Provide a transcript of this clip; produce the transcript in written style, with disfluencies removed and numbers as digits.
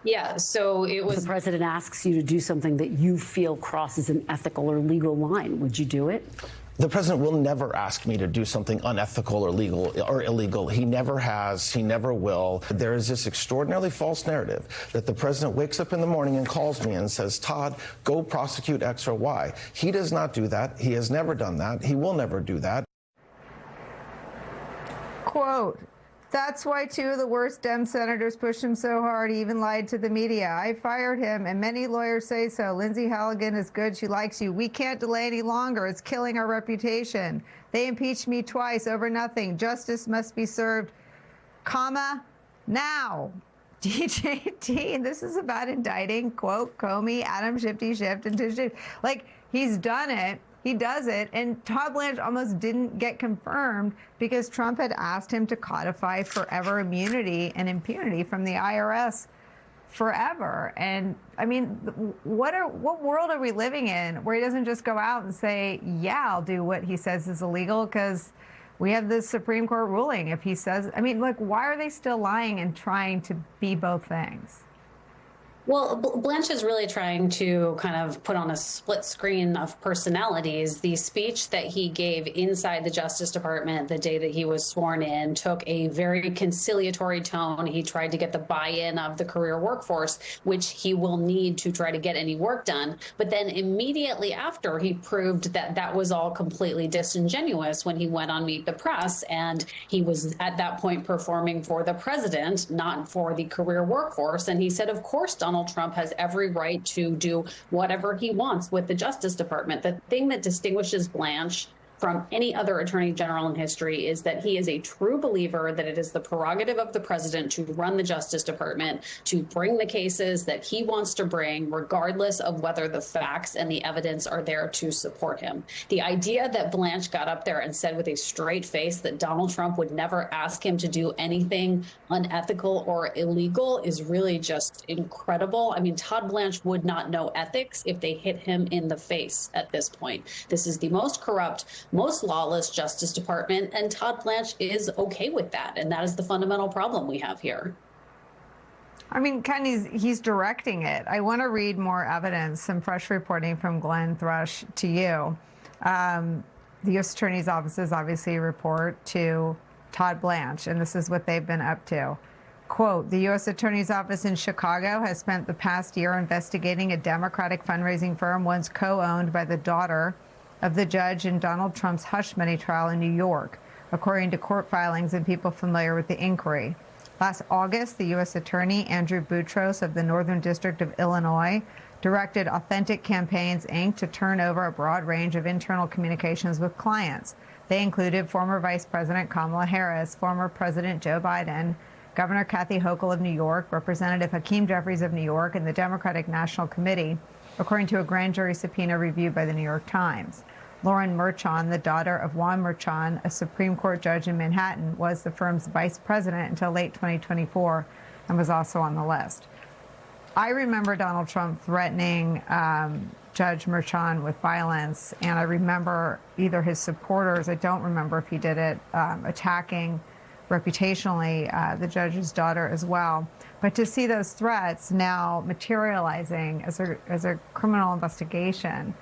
Yeah, so it was. If the president asks you to do something that you feel crosses an ethical or legal line, would you do it? The president will never ask me to do something unethical or legal or illegal. He never has. He never will. There is this extraordinarily false narrative that the president wakes up in the morning and calls me and says, Todd, go prosecute X or Y. He does not do that. He has never done that. He will never do that. Quote, that's why two of the worst Dem senators pushed him so hard he even lied to the media. I fired him, and many lawyers say so. Lindsey Halligan is good. She likes you. We can't delay any longer. It's killing our reputation. They impeached me twice over nothing. Justice must be served, comma, now. DJT, and this is about indicting, quote, Comey, Adam Shifty, Schiff, and Tish. Like, he's done it. He does it, and Todd Blanche almost didn't get confirmed because Trump had asked him to codify forever immunity and impunity from the IRS forever. And I mean, what world are we living in where he doesn't just go out and say, yeah, I'll do what he says is illegal because we have this Supreme Court ruling. If he says, I mean, like, why are they still lying and trying to be both things? Well, Blanche is really trying to kind of put on a split screen of personalities. The speech that he gave inside the Justice Department the day that he was sworn in took a very conciliatory tone. He tried to get the buy-in of the career workforce, which he will need to try to get any work done. But then immediately after, he proved that that was all completely disingenuous when he went on Meet the Press. And he was at that point performing for the president, not for the career workforce. And he said, of course, Donald Trump has every right to do whatever he wants with the Justice Department. The thing that distinguishes Blanche from any other attorney general in history is that he is a true believer that it is the prerogative of the president to run the Justice Department, to bring the cases that he wants to bring, regardless of whether the facts and the evidence are there to support him. The idea that Blanche got up there and said with a straight face that Donald Trump would never ask him to do anything unethical or illegal is really just incredible. I mean, Todd Blanche would not know ethics if they hit him in the face at this point. This is the most corrupt, most lawless Justice Department, and Todd Blanche is okay with that. And that is the fundamental problem we have here. I mean, Ken, he's directing it. I want to read more evidence, some fresh reporting from Glenn Thrush to you. The U.S. Attorney's Office's obviously report to Todd Blanche, and this is what they've been up to. Quote, the U.S. Attorney's Office in Chicago has spent the past year investigating a Democratic fundraising firm once co-owned by the daughter of the judge in Donald Trump's hush money trial in New York, according to court filings and people familiar with the inquiry. Last August, the U.S. Attorney Andrew Boutros of the Northern District of Illinois directed Authentic Campaigns, Inc. to turn over a broad range of internal communications with clients. They included former Vice President Kamala Harris, former President Joe Biden, Governor Kathy Hochul of New York, Representative Hakeem Jeffries of New York, and the Democratic National Committee, according to a grand jury subpoena reviewed by the New York Times. Lauren Merchan, the daughter of Juan Merchan, a Supreme Court judge in Manhattan, was the firm's vice president until late 2024 and was also on the list. I remember Donald Trump threatening Judge Merchan with violence, and I remember either his supporters, I don't remember if he did it, attacking reputationally the judge's daughter as well. But to see those threats now materializing as a criminal investigation,